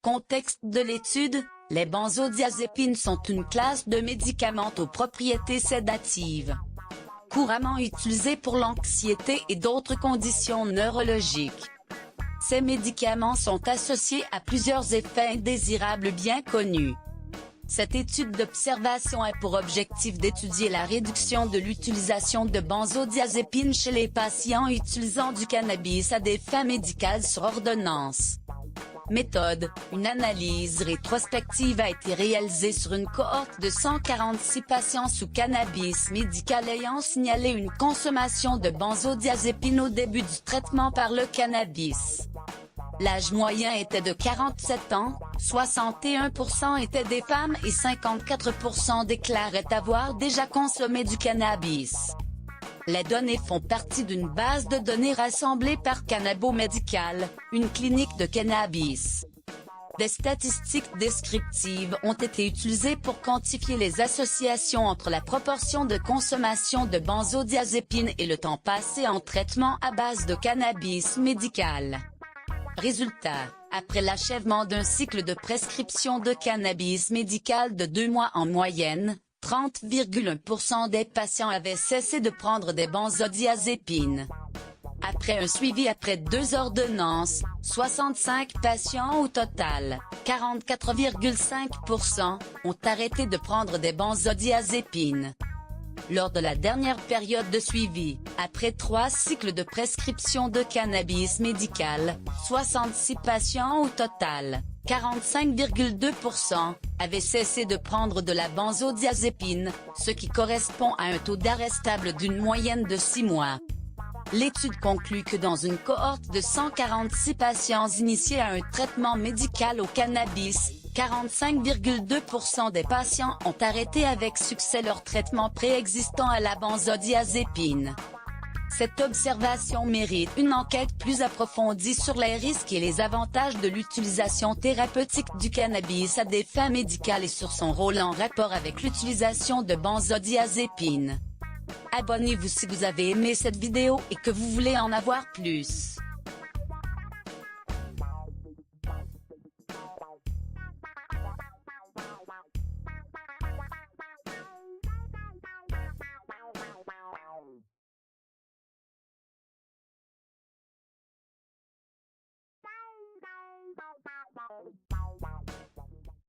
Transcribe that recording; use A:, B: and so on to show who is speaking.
A: Contexte de l'étude, les benzodiazépines sont une classe de médicaments aux propriétés sédatives. Couramment utilisés pour l'anxiété et d'autres conditions neurologiques. Ces médicaments sont associés à plusieurs effets indésirables bien connus. Cette étude d'observation a pour objectif d'étudier la réduction de l'utilisation de benzodiazépines chez les patients utilisant du cannabis à des fins médicales sur ordonnance. Méthode: une analyse rétrospective a été réalisée sur une cohorte de 146 patients sous cannabis médical ayant signalé une consommation de benzodiazépines au début du traitement par le cannabis. L'âge moyen était de 47 ans, 61% étaient des femmes et 54% déclaraient avoir déjà consommé du cannabis. Les données font partie d'une base de données rassemblée par Cannabo Medical, une clinique de cannabis. Des statistiques descriptives ont été utilisées pour quantifier les associations entre la proportion de consommation de benzodiazépines et le temps passé en traitement à base de cannabis médical. Résultat: après l'achèvement d'un cycle de prescription de cannabis médical de 2 mois en moyenne, 30,1% des patients avaient cessé de prendre des benzodiazépines. Après un suivi après 2 ordonnances, 65 patients au total, 44,5%, ont arrêté de prendre des benzodiazépines. Lors de la dernière période de suivi, après 3 cycles de prescription de cannabis médical, 66 patients au total, 45,2%, avaient cessé de prendre de la benzodiazépine, ce qui correspond à un taux d'arrêt stable d'une moyenne de 6 mois. L'étude conclut que dans une cohorte de 146 patients initiés à un traitement médical au cannabis, 45,2% des patients ont arrêté avec succès leur traitement préexistant à la benzodiazépine. Cette observation mérite une enquête plus approfondie sur les risques et les avantages de l'utilisation thérapeutique du cannabis à des fins médicales et sur son rôle en rapport avec l'utilisation de benzodiazépines. Abonnez-vous si vous avez aimé cette vidéo et que vous voulez en avoir plus.